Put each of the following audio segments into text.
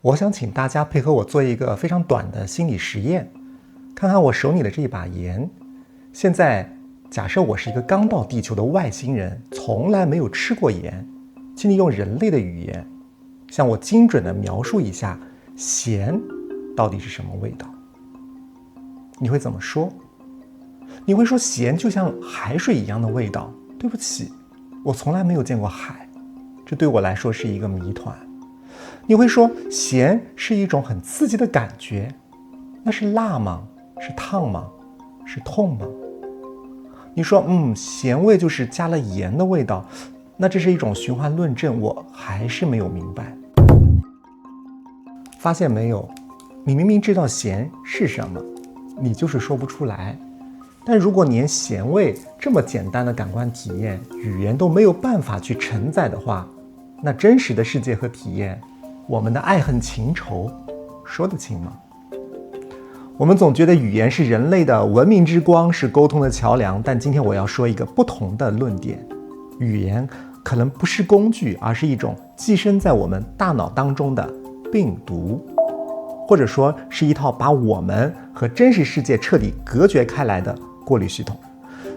我想请大家配合我做一个非常短的心理实验，看看我手里的这一把盐。现在假设我是一个刚到地球的外星人，从来没有吃过盐，请你用人类的语言向我精准地描述一下咸到底是什么味道。你会怎么说？你会说咸就像海水一样的味道。对不起，我从来没有见过海，这对我来说是一个谜团。你会说咸是一种很刺激的感觉，那是辣吗？是烫吗？是痛吗？你说咸味就是加了盐的味道，那这是一种循环论证，我还是没有明白。发现没有，你明明知道咸是什么，你就是说不出来。但如果连咸味这么简单的感官体验，语言都没有办法去承载的话，那真实的世界和体验，我们的爱恨情仇说得清吗？我们总觉得语言是人类的文明之光，是沟通的桥梁，但今天我要说一个不同的论点。语言可能不是工具，而是一种寄生在我们大脑当中的病毒，或者说是一套把我们和真实世界彻底隔绝开来的过滤系统。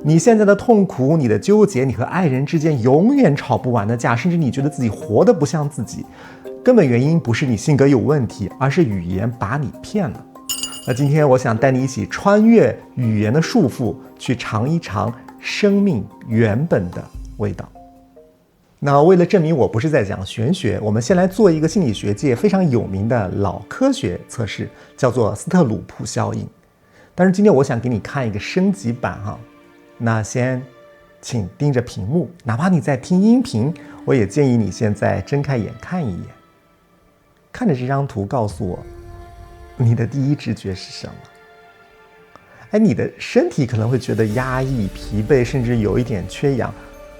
你现在的痛苦，你的纠结，你和爱人之间永远吵不完的架，甚至你觉得自己活得不像自己，根本原因不是你性格有问题，而是语言把你骗了。那今天我想带你一起穿越语言的束缚，去尝一尝生命原本的味道。那为了证明我不是在讲玄学，我们先来做一个心理学界非常有名的老科学测试，叫做斯特鲁普效应。但是今天我想给你看一个升级版哈。那先请盯着屏幕，哪怕你在听音频，我也建议你现在睁开眼看一眼，看着这张图告诉我你的第一直觉是什么。你的身体可能会觉得压抑、疲惫，甚至有一点缺氧，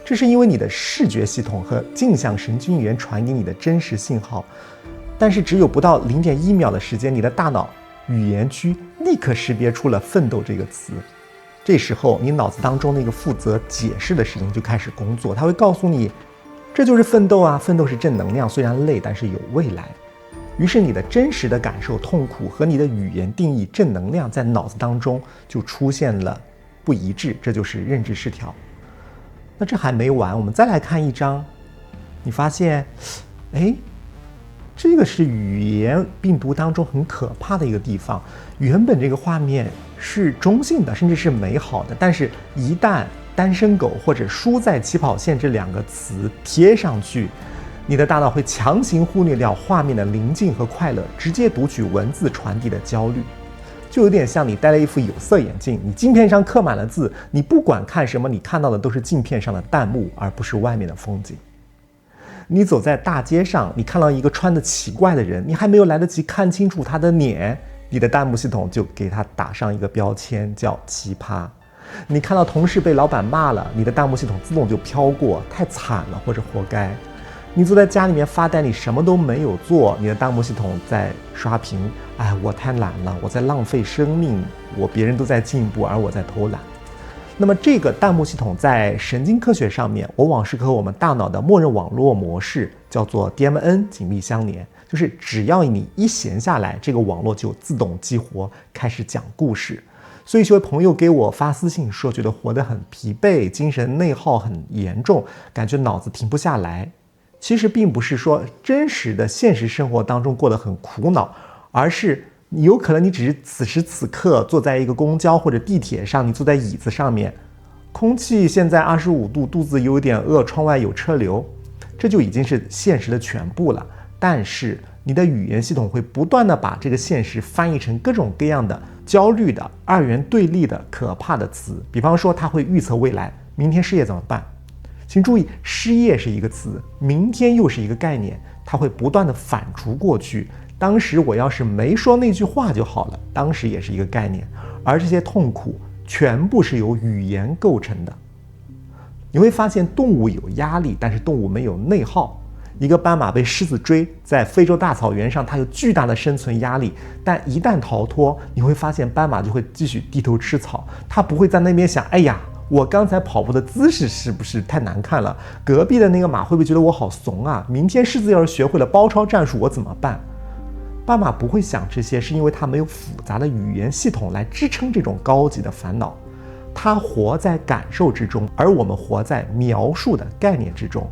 这是因为你的视觉系统和镜像神经元传给你的真实信号，但是只有不到 0.1 秒的时间，你的大脑语言区立刻识别出了奋斗这个词。这时候你脑子当中那个负责解释的事情就开始工作，它会告诉你这就是奋斗啊，奋斗是正能量，虽然累但是有未来。于是你的真实的感受痛苦和你的语言定义正能量在脑子当中就出现了不一致，这就是认知失调。那这还没完，我们再来看一张，你发现这个是语言病毒当中很可怕的一个地方。原本这个画面是中性的，甚至是美好的，但是一旦单身狗或者输在起跑线这两个词贴上去，你的大脑会强行忽略掉画面的宁静和快乐，直接读取文字传递的焦虑。就有点像你戴了一副有色眼镜，你镜片上刻满了字，你不管看什么，你看到的都是镜片上的弹幕，而不是外面的风景。你走在大街上，你看到一个穿得奇怪的人，你还没有来得及看清楚他的脸，你的弹幕系统就给他打上一个标签叫奇葩。你看到同事被老板骂了，你的弹幕系统自动就飘过太惨了或者活该。你坐在家里面发呆，你什么都没有做，你的弹幕系统在刷屏，我太懒了，我在浪费生命，别人都在进步而我在偷懒。那么这个弹幕系统在神经科学上面往往是和我们大脑的默认网络模式叫做 DMN 紧密相连，就是只要你一闲下来，这个网络就自动激活，开始讲故事。所以有些朋友给我发私信说觉得活得很疲惫，精神内耗很严重，感觉脑子停不下来。其实并不是说真实的现实生活当中过得很苦恼，而是有可能你只是此时此刻坐在一个公交或者地铁上，你坐在椅子上面，空气现在25度，肚子有点饿，窗外有车流，这就已经是现实的全部了。但是你的语言系统会不断的把这个现实翻译成各种各样的焦虑的、二元对立的、可怕的词。比方说它会预测未来，明天失业怎么办？请注意，失业是一个词，明天又是一个概念，它会不断的反刍过去。当时我要是没说那句话就好了，当时也是一个概念。而这些痛苦全部是由语言构成的。你会发现动物有压力，但是动物没有内耗。一个斑马被狮子追，在非洲大草原上，它有巨大的生存压力，但一旦逃脱，你会发现斑马就会继续低头吃草，它不会在那边想，我刚才跑步的姿势是不是太难看了？隔壁的那个马会不会觉得我好怂啊？明天狮子要是学会了包抄战术，我怎么办？爸妈不会想这些，是因为他没有复杂的语言系统来支撑这种高级的烦恼。他活在感受之中，而我们活在描述的概念之中。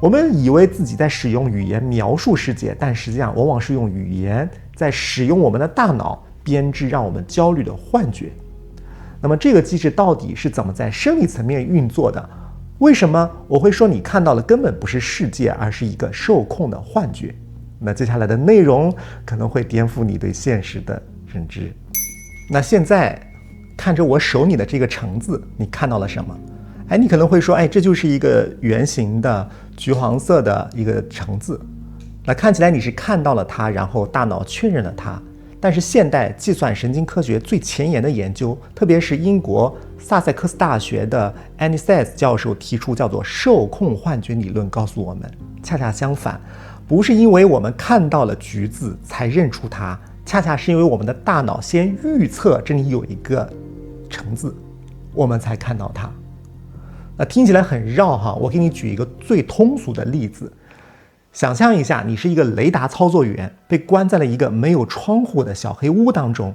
我们以为自己在使用语言描述世界，但实际上往往是用语言在使用我们的大脑编织让我们焦虑的幻觉。那么这个机制到底是怎么在生理层面运作的？为什么我会说你看到的根本不是世界，而是一个受控的幻觉？那接下来的内容可能会颠覆你对现实的认知。那现在看着我手里的这个橙子，你看到了什么？你可能会说，这就是一个圆形的橘黄色的一个橙子。那看起来你是看到了它，然后大脑确认了它。但是现代计算神经科学最前沿的研究，特别是英国萨塞克斯大学的 Annie 教授提出叫做受控幻觉理论，告诉我们，恰恰相反，不是因为我们看到了橘子才认出它，恰恰是因为我们的大脑先预测这里有一个橙子，我们才看到它。那听起来很绕哈，我给你举一个最通俗的例子。想象一下，你是一个雷达操作员，被关在了一个没有窗户的小黑屋当中，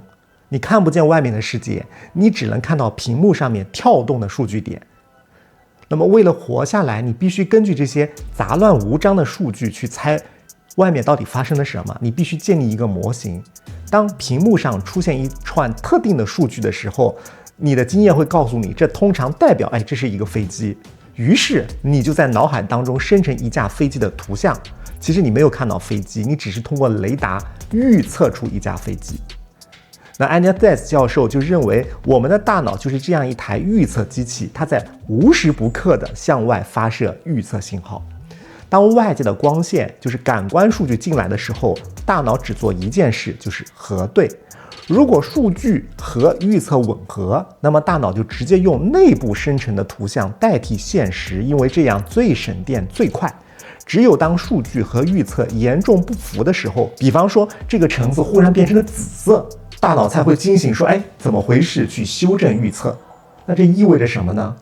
你看不见外面的世界，你只能看到屏幕上面跳动的数据点。那么为了活下来，你必须根据这些杂乱无章的数据去猜外面到底发生了什么，你必须建立一个模型。当屏幕上出现一串特定的数据的时候，你的经验会告诉你，这通常代表这是一个飞机。于是你就在脑海当中生成一架飞机的图像，其实你没有看到飞机，你只是通过雷达预测出一架飞机。那 Annie 教授就认为，我们的大脑就是这样一台预测机器，它在无时不刻地向外发射预测信号。当外界的光线，就是感官数据进来的时候，大脑只做一件事，就是核对。如果数据和预测吻合，那么大脑就直接用内部生成的图像代替现实，因为这样最省电最快。只有当数据和预测严重不符的时候，比方说这个橙子忽然变成了紫色，大脑才会惊醒说，怎么回事，去修正预测。那这意味着什么呢？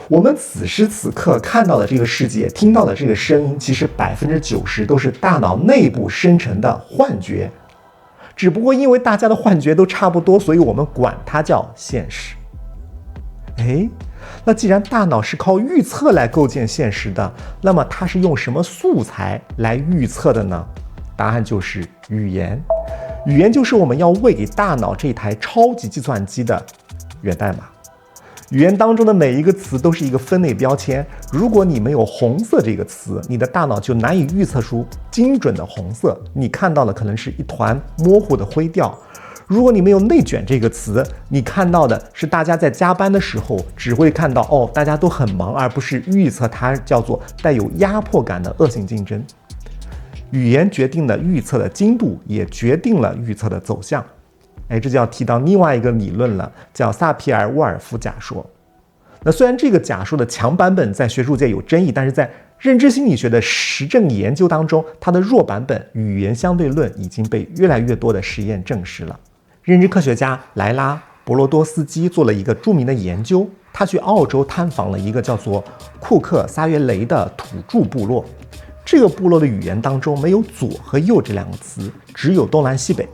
我们此时此刻看到的这个世界，听到的这个声音，其实90%都是大脑内部生成的幻觉。只不过因为大家的幻觉都差不多，所以我们管它叫现实。那既然大脑是靠预测来构建现实的，那么它是用什么素材来预测的呢？答案就是语言。语言就是我们要喂给大脑这台超级计算机的源代码。语言当中的每一个词都是一个分类标签，如果你没有红色这个词，你的大脑就难以预测出精准的红色，你看到的可能是一团模糊的灰调。如果你没有内卷这个词，你看到的是大家在加班的时候只会看到大家都很忙，而不是预测它叫做带有压迫感的恶性竞争。语言决定了预测的精度，也决定了预测的走向。这就要提到另外一个理论了，叫萨皮尔沃尔夫假说。那虽然这个假说的强版本在学术界有争议，但是在认知心理学的实证研究当中，它的弱版本语言相对论已经被越来越多的实验证实了。认知科学家莱拉·博罗多斯基做了一个著名的研究，他去澳洲探访了一个叫做库克撒约雷的土著部落。这个部落的语言当中没有左和右这两个词，只有东南西北。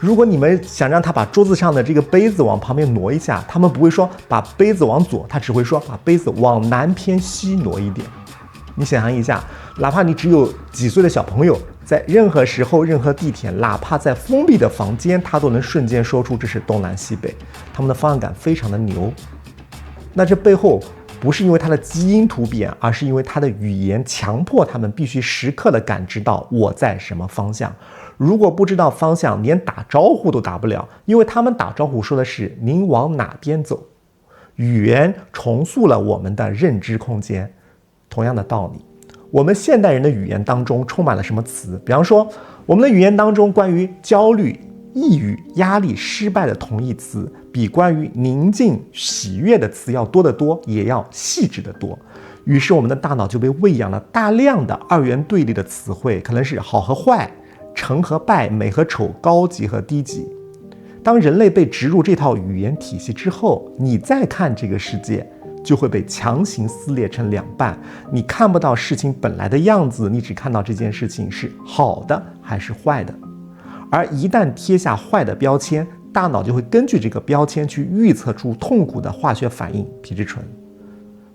如果你们想让他把桌子上的这个杯子往旁边挪一下，他们不会说把杯子往左，他只会说把杯子往南偏西挪一点。你想象一下，哪怕你只有几岁的小朋友，在任何时候任何地点，哪怕在封闭的房间，他都能瞬间说出这是东南西北，他们的方向感非常的牛。那这背后不是因为他的基因突变，而是因为他的语言强迫他们必须时刻的感知到我在什么方向。如果不知道方向，连打招呼都打不了，因为他们打招呼说的是您往哪边走。语言重塑了我们的认知空间。同样的道理，我们现代人的语言当中充满了什么词？比方说，我们的语言当中关于焦虑、抑郁、压力、失败的同义词，比关于宁静、喜悦的词要多得多，也要细致得多。于是我们的大脑就被喂养了大量的二元对立的词汇，可能是好和坏、成和败、美和丑、高级和低级。当人类被植入这套语言体系之后，你再看这个世界，就会被强行撕裂成两半。你看不到事情本来的样子，你只看到这件事情是好的还是坏的。而一旦贴下坏的标签，大脑就会根据这个标签去预测出痛苦的化学反应皮质醇。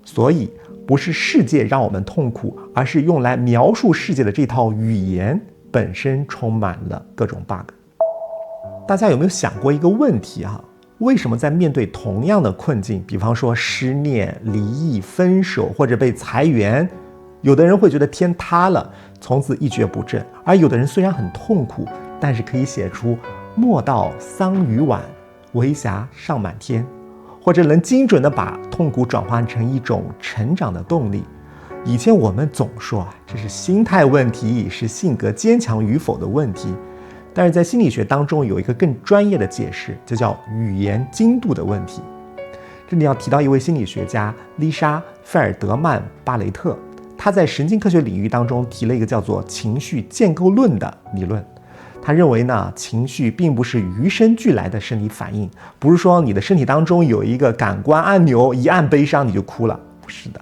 所以不是世界让我们痛苦，而是用来描述世界的这套语言本身充满了各种 bug。 大家有没有想过一个问题啊？为什么在面对同样的困境，比方说失恋、离异、分手或者被裁员，有的人会觉得天塌了，从此一蹶不振，而有的人虽然很痛苦，但是可以写出莫道桑榆晚，微霞尚满天，或者能精准地把痛苦转换成一种成长的动力。以前我们总说这是心态问题，是性格坚强与否的问题，但是在心理学当中有一个更专业的解释，就叫语言精度的问题。这里要提到一位心理学家丽莎·费尔德曼·巴雷特，他在神经科学领域当中提了一个叫做情绪建构论的理论。他认为呢，情绪并不是与生俱来的生理反应，不是说你的身体当中有一个感官按钮，一按悲伤你就哭了，不是的。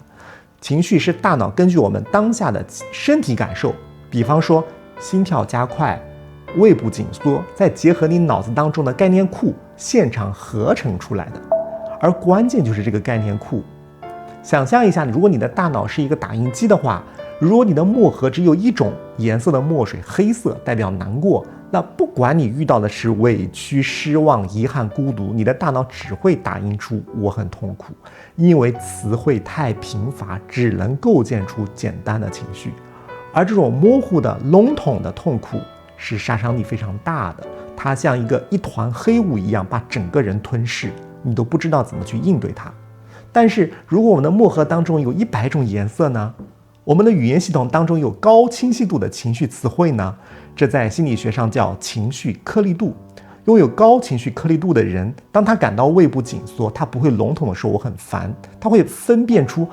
情绪是大脑根据我们当下的身体感受，比方说心跳加快、胃部紧缩，再结合你脑子当中的概念库，现场合成出来的。而关键就是这个概念库。想象一下，如果你的大脑是一个打印机的话，如果你的墨盒只有一种颜色的墨水，黑色代表难过，那不管你遇到的是委屈、失望、遗憾、孤独，你的大脑只会打印出我很痛苦，因为词汇太贫乏，只能构建出简单的情绪。而这种模糊的、笼统的痛苦是杀伤力非常大的，它像一团黑雾一样把整个人吞噬，你都不知道怎么去应对它。但是如果我们的墨盒当中有100种颜色呢？我们的语言系统当中有高清晰度的情绪词汇呢？这在心理学上叫情绪颗粒度。拥有高情绪颗粒度的人，当他感到胃部紧缩，他不会笼统的说我很烦，他会分辨出，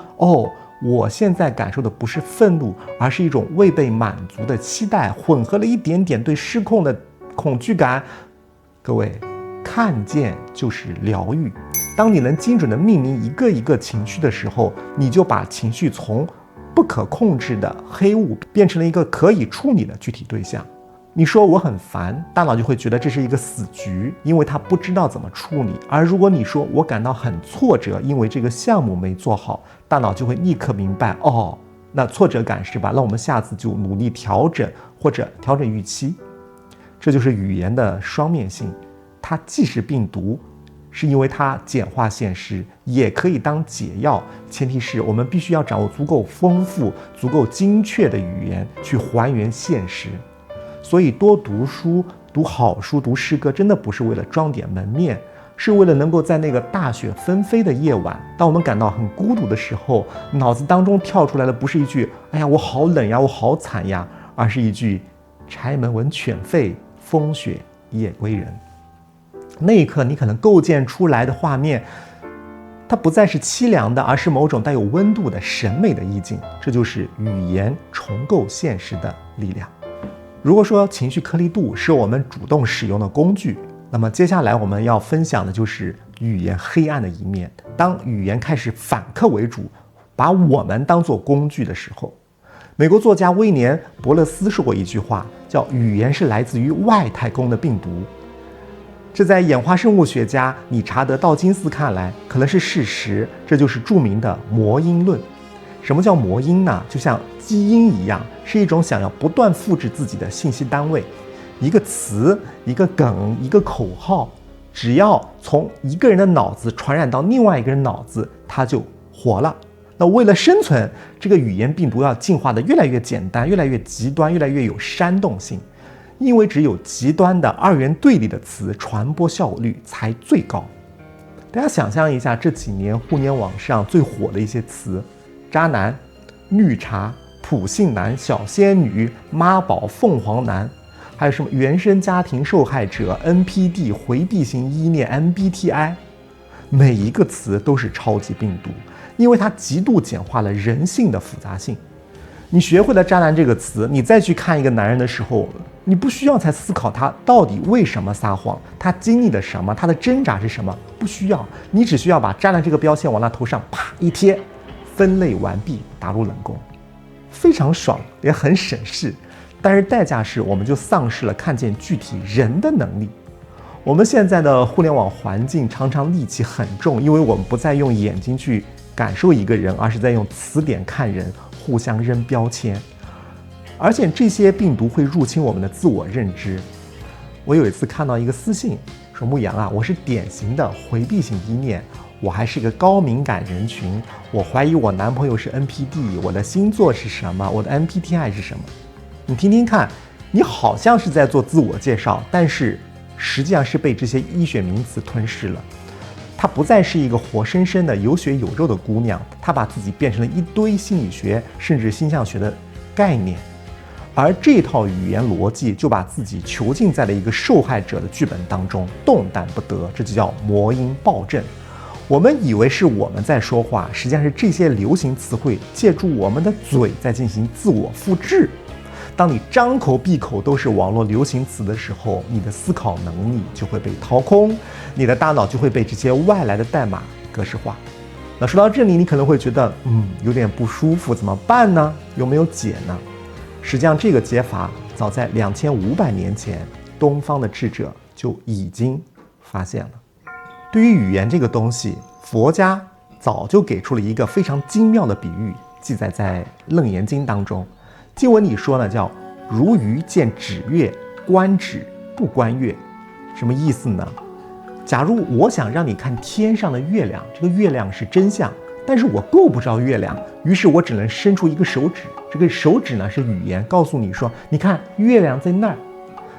我现在感受的不是愤怒，而是一种未被满足的期待，混合了一点点对失控的恐惧感。各位，看见就是疗愈。当你能精准的命名一个一个情绪的时候，你就把情绪从不可控制的黑雾变成了一个可以处理的具体对象。你说我很烦，大脑就会觉得这是一个死局，因为它不知道怎么处理。而如果你说我感到很挫折，因为这个项目没做好，大脑就会立刻明白，那挫折感是吧？那我们下次就努力调整，或者调整预期。这就是语言的双面性，它既是病毒，是因为它简化现实，也可以当解药，前提是我们必须要掌握足够丰富、足够精确的语言去还原现实。所以多读书、读好书、读诗歌，真的不是为了装点门面，是为了能够在那个大雪纷飞的夜晚，当我们感到很孤独的时候，脑子当中跳出来的不是一句“哎呀，我好冷呀，我好惨呀”，而是一句“柴门闻犬吠，风雪夜归人”。那一刻，你可能构建出来的画面，它不再是凄凉的，而是某种带有温度的审美的意境。这就是语言重构现实的力量。如果说情绪颗粒度是我们主动使用的工具，那么接下来我们要分享的就是语言黑暗的一面。当语言开始反客为主，把我们当作工具的时候，美国作家威廉·伯勒斯说过一句话，叫“语言是来自于外太空的病毒”。这在演化生物学家理查德·道金斯看来可能是事实，这就是著名的魔音论。什么叫魔音呢？就像基因一样，是一种想要不断复制自己的信息单位。一个词、一个梗、一个口号，只要从一个人的脑子传染到另外一个人脑子，它就活了。那为了生存，这个语言病毒要进化的越来越简单，越来越极端，越来越有煽动性。因为只有极端的二元对立的词传播效率才最高。大家想象一下，这几年互联网上最火的一些词：渣男、绿茶、普信男、小仙女、妈宝、凤凰男，还有什么原生家庭受害者、NPD、回避型依恋、MBTI， 每一个词都是超级病毒，因为它极度简化了人性的复杂性。你学会了渣男这个词，你再去看一个男人的时候，你不需要再思考他到底为什么撒谎，他经历了什么，他的挣扎是什么，不需要，你只需要把渣男这个标签往他头上啪一贴，分类完毕，打入冷宫，非常爽，也很省事。但是代价是我们就丧失了看见具体人的能力。我们现在的互联网环境常常戾气很重，因为我们不再用眼睛去感受一个人，而是在用词典看人，互相扔标签。而且这些病毒会入侵我们的自我认知。我有一次看到一个私信说，牧羊啊，我是典型的回避型依恋，我还是一个高敏感人群，我怀疑我男朋友是 NPD， 我的星座是什么，我的 MBTI 是什么。你听听看，你好像是在做自我介绍，但是实际上是被这些医学名词吞噬了。她不再是一个活生生的有血有肉的姑娘，她把自己变成了一堆心理学甚至星象学的概念，而这套语言逻辑就把自己囚禁在了一个受害者的剧本当中，动弹不得，这就叫魔音暴振。我们以为是我们在说话，实际上是这些流行词汇借助我们的嘴在进行自我复制。当你张口闭口都是网络流行词的时候，你的思考能力就会被掏空，你的大脑就会被这些外来的代码格式化。那说到这里，你可能会觉得有点不舒服，怎么办呢？有没有解呢？实际上这个解法早在2500年前东方的智者就已经发现了。对于语言这个东西，佛家早就给出了一个非常精妙的比喻，记载在《楞严经》当中。经文里说呢，叫如鱼见指月，观指不观月。什么意思呢？假如我想让你看天上的月亮，这个月亮是真相，但是我够不着月亮，于是我只能伸出一个手指，这个手指呢是语言，告诉你说，你看月亮在那儿。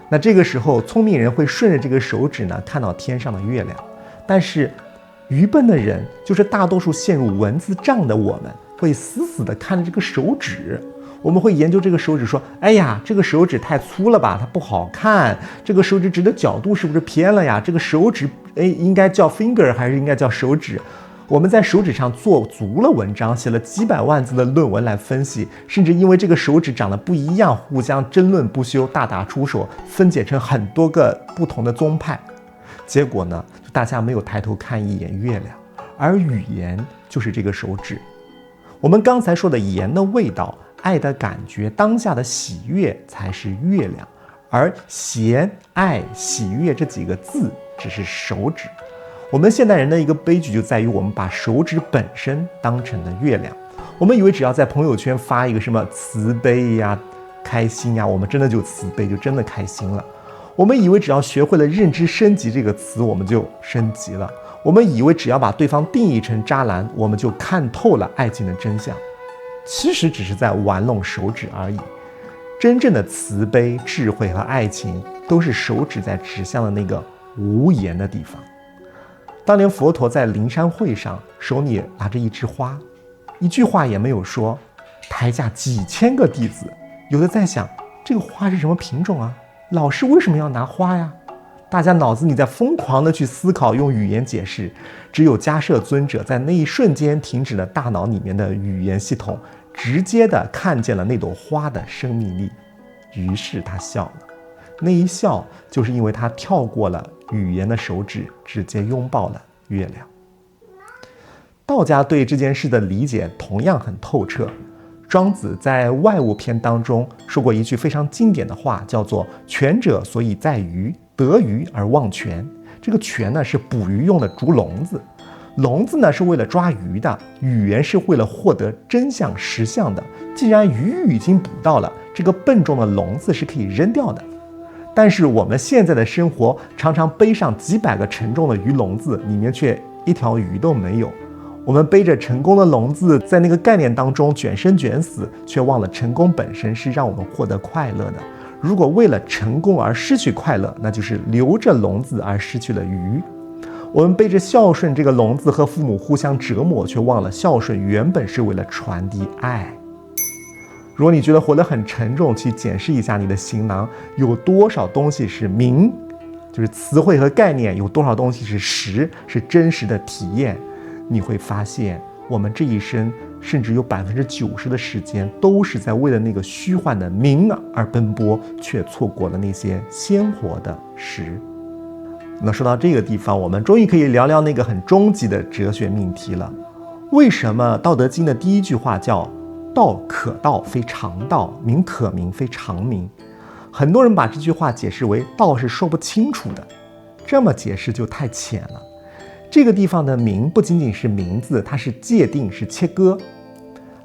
那这个时候聪明人会顺着这个手指呢看到天上的月亮，但是愚笨的人，就是大多数陷入文字障的我们，会死死地看着这个手指。我们会研究这个手指，说，哎呀，这个手指太粗了吧，它不好看，这个手指指的角度是不是偏了呀？这个手指应该叫 finger 还是应该叫手指？我们在手指上做足了文章，写了几百万字的论文来分析，甚至因为这个手指长得不一样，互相争论不休，大打出手，分解成很多个不同的宗派。结果呢，大家没有抬头看一眼月亮，而语言就是这个手指。我们刚才说的言的味道，爱的感觉，当下的喜悦才是月亮，而贤、爱、喜悦这几个字只是手指。我们现代人的一个悲剧就在于我们把手指本身当成了月亮。我们以为只要在朋友圈发一个什么慈悲呀、开心呀，我们真的就慈悲，就真的开心了。我们以为只要学会了认知升级这个词，我们就升级了。我们以为只要把对方定义成渣男，我们就看透了爱情的真相。其实只是在玩弄手指而已。真正的慈悲、智慧和爱情，都是手指在指向的那个无言的地方。当年佛陀在灵山会上，手里拿着一枝花，一句话也没有说，台下几千个弟子，有的在想，这个花是什么品种啊？老师为什么要拿花呀？大家脑子里在疯狂的去思考，用语言解释。只有迦摄尊者在那一瞬间停止了大脑里面的语言系统，直接的看见了那朵花的生命力，于是他笑了。那一笑就是因为他跳过了语言的手指，直接拥抱了月亮。道家对这件事的理解同样很透彻。庄子在外物篇当中说过一句非常经典的话，叫做权者所以在鱼，得鱼而忘权。这个权呢是捕鱼用的竹笼子，笼子呢是为了抓鱼的，语言是为了获得真相实相的。既然鱼已经捕到了，这个笨重的笼子是可以扔掉的。但是我们现在的生活常常背上几百个沉重的鱼笼子，里面却一条鱼都没有。我们背着成功的笼子，在那个概念当中卷生卷死，却忘了成功本身是让我们获得快乐的。如果为了成功而失去快乐，那就是留着笼子而失去了鱼。我们背着孝顺这个笼子和父母互相折磨，却忘了孝顺原本是为了传递爱。如果你觉得活得很沉重，去检视一下你的行囊，有多少东西是名，就是词汇和概念，有多少东西是实，是真实的体验。你会发现，我们这一生甚至有90%的时间都是在为了那个虚幻的名而奔波，却错过了那些鲜活的实。那说到这个地方，我们终于可以聊聊那个很终极的哲学命题了。为什么《道德经》的第一句话叫道可道非常道，名可名非常名。很多人把这句话解释为道是说不清楚的，这么解释就太浅了。这个地方的名不仅仅是名字，它是界定，是切割。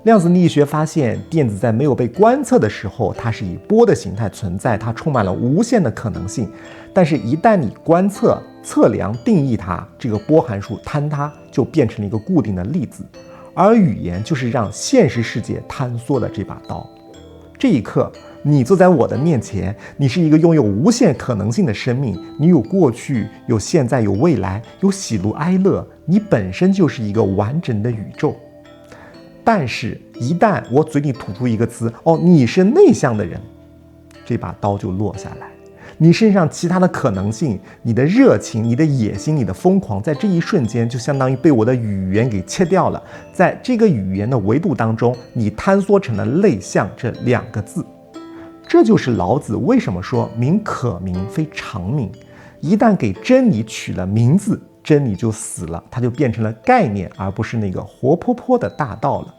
量子力学发现，电子在没有被观测的时候，它是以波的形态存在，它充满了无限的可能性。但是，一旦你观测、测量、定义它，这个波函数坍塌，就变成了一个固定的粒子。而语言就是让现实世界坍缩的这把刀。这一刻，你坐在我的面前，你是一个拥有无限可能性的生命，你有过去，有现在，有未来，有喜怒哀乐，你本身就是一个完整的宇宙。但是，一旦我嘴里吐出一个词，你是内向的人，这把刀就落下来。你身上其他的可能性，你的热情，你的野心，你的疯狂，在这一瞬间就相当于被我的语言给切掉了。在这个语言的维度当中，你坍缩成了内向这2个字。这就是老子为什么说名可名非常名。一旦给真理取了名字，真理就死了，它就变成了概念，而不是那个活泼泼的大道了。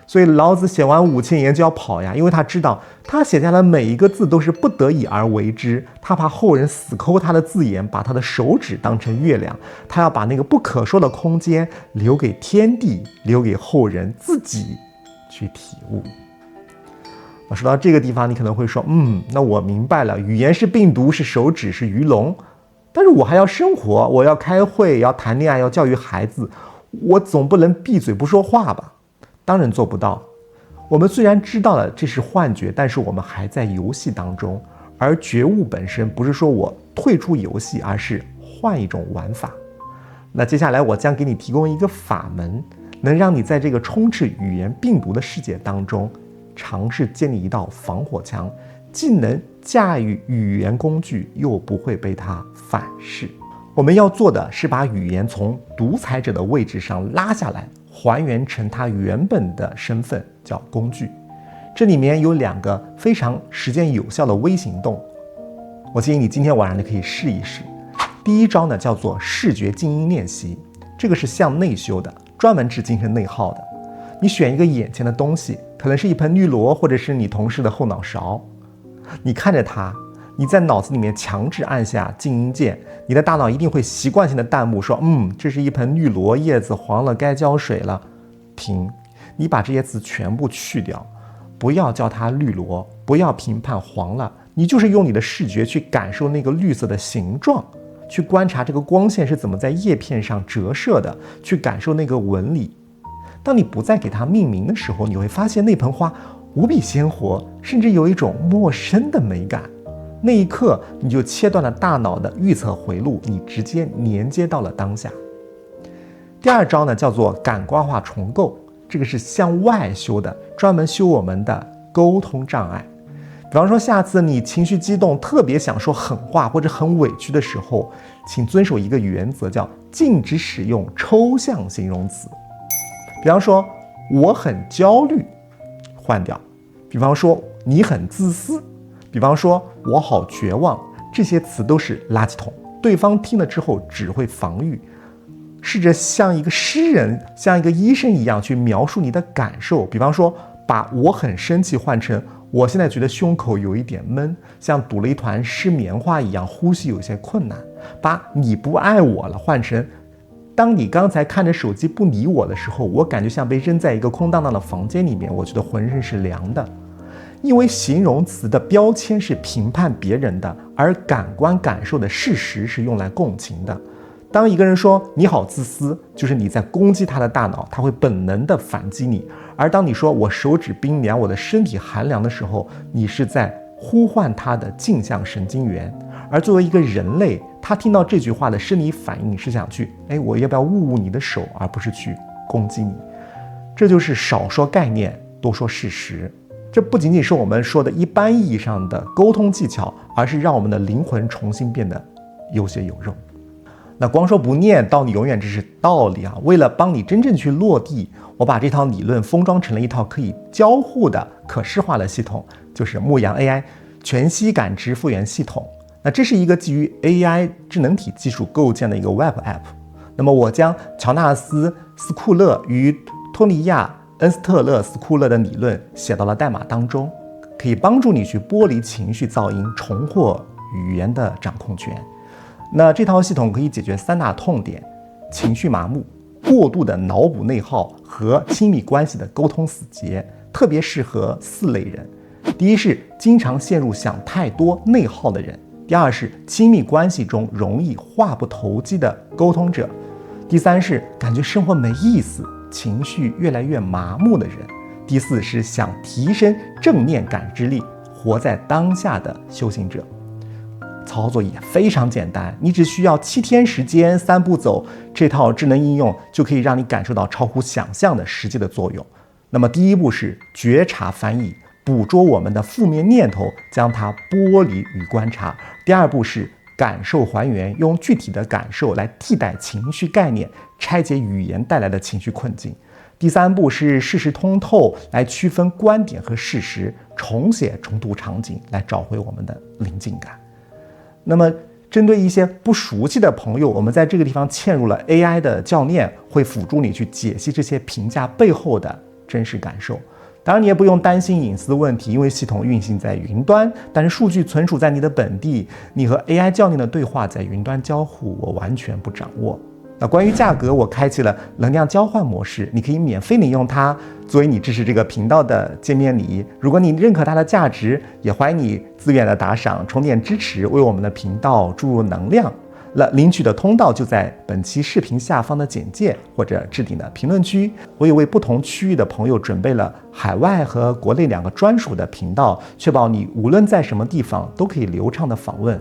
所以老子写完5000言就要跑呀，因为他知道他写下的每一个字都是不得已而为之，他怕后人死抠他的字眼，把他的手指当成月亮，他要把那个不可说的空间留给天地，留给后人自己去体悟。说到这个地方，你可能会说，那我明白了，语言是病毒，是手指，是鱼龙，但是我还要生活，我要开会，要谈恋爱，要教育孩子，我总不能闭嘴不说话吧？当然做不到。我们虽然知道了这是幻觉，但是我们还在游戏当中，而觉悟本身不是说我退出游戏，而是换一种玩法。那接下来我将给你提供一个法门，能让你在这个充斥语言病毒的世界当中，尝试建立一道防火墙，既能驾驭语言工具，又不会被它反噬。我们要做的是把语言从独裁者的位置上拉下来，还原成它原本的身份，叫工具。这里面有2个非常时间有效的微行动，我建议你今天晚上就可以试一试。第一招呢，叫做视觉静音练习，这个是向内修的，专门治精神内耗的。你选一个眼前的东西，可能是一盆绿萝，或者是你同事的后脑勺，你看着它，你在脑子里面强制按下静音键，你的大脑一定会习惯性的弹幕说，这是一盆绿萝，叶子黄了，该浇水了。停，你把这些词全部去掉，不要叫它绿萝，不要评判黄了，你就是用你的视觉去感受那个绿色的形状，去观察这个光线是怎么在叶片上折射的，去感受那个纹理。当你不再给它命名的时候，你会发现那盆花无比鲜活，甚至有一种陌生的美感。那一刻，你就切断了大脑的预测回路，你直接连接到了当下。第2招呢，叫做感官化重构，这个是向外修的，专门修我们的沟通障碍。比方说，下次你情绪激动，特别想说狠话或者很委屈的时候，请遵守一个原则，叫禁止使用抽象形容词。比方说，我很焦虑，换掉；比方说，你很自私；比方说，我好绝望。这些词都是垃圾桶，对方听了之后只会防御。试着像一个诗人，像一个医生一样去描述你的感受。比方说，把我很生气换成我现在觉得胸口有一点闷，像堵了一团湿棉花一样，呼吸有些困难。把你不爱我了换成当你刚才看着手机不理我的时候，我感觉像被扔在一个空荡荡的房间里面，我觉得浑身是凉的。因为形容词的标签是评判别人的，而感官感受的事实是用来共情的。当一个人说你好自私，就是你在攻击他的大脑，他会本能的反击你。而当你说我手指冰凉，我的身体寒凉的时候，你是在呼唤他的镜像神经元。而作为一个人类，他听到这句话的生理反应是想去，我要不要握握你的手，而不是去攻击你。这就是少说概念，多说事实。这不仅仅是我们说的一般意义上的沟通技巧，而是让我们的灵魂重新变得有血有肉。那光说不念，道理永远只是道理啊！为了帮你真正去落地，我把这套理论封装成了一套可以交互的可视化的系统，就是牧羊 AI 全息感知复原系统。那这是一个基于 AI 智能体技术构建的一个 Web App。那么我将乔纳斯·斯库勒与托尼亚恩斯特勒斯库勒的理论写到了代码当中，可以帮助你去剥离情绪噪音，重获语言的掌控权。那这套系统可以解决3大痛点：情绪麻木、过度的脑补内耗和亲密关系的沟通死结，特别适合4类人。第一是经常陷入想太多内耗的人，第二是亲密关系中容易话不投机的沟通者，第三是感觉生活没意思、情绪越来越麻木的人，第四是想提升正念感知力、活在当下的修行者。操作也非常简单，你只需要7天时间，3步走，这套智能应用就可以让你感受到超乎想象的实际的作用。那么第一步是觉察翻译，捕捉我们的负面念头，将它剥离与观察。第二步是感受还原，用具体的感受来替代情绪概念，拆解语言带来的情绪困境。第三步是事实通透，来区分观点和事实，重写重读场景，来找回我们的临近感。那么针对一些不熟悉的朋友，我们在这个地方嵌入了 AI 的教练，会辅助你去解析这些评价背后的真实感受。当然你也不用担心隐私问题，因为系统运行在云端，但是数据存储在你的本地，你和 AI 教练的对话在云端交互，我完全不掌握。那关于价格，我开启了能量交换模式，你可以免费领用它作为你支持这个频道的见面礼。如果你认可它的价值，也欢迎你自愿的打赏充电支持，为我们的频道注入能量。那领取的通道就在本期视频下方的简介或者置顶的评论区。我也为不同区域的朋友准备了海外和国内2个专属的频道，确保你无论在什么地方都可以流畅的访问，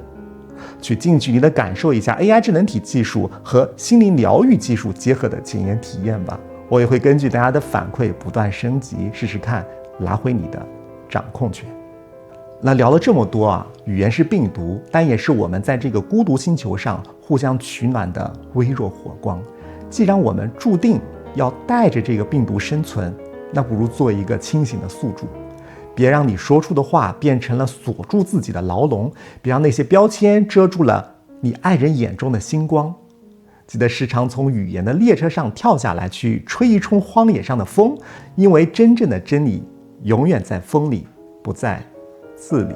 去近距离的感受一下 AI 智能体技术和心灵疗愈技术结合的检验体验吧。我也会根据大家的反馈不断升级，试试看拿回你的掌控权。那聊了这么多啊，语言是病毒，但也是我们在这个孤独星球上互相取暖的微弱火光。既然我们注定要带着这个病毒生存，那不如做一个清醒的宿主，别让你说出的话变成了锁住自己的牢笼，别让那些标签遮住了你爱人眼中的星光。记得时常从语言的列车上跳下来，去吹一冲荒野上的风，因为真正的真理永远在风里，不在字里。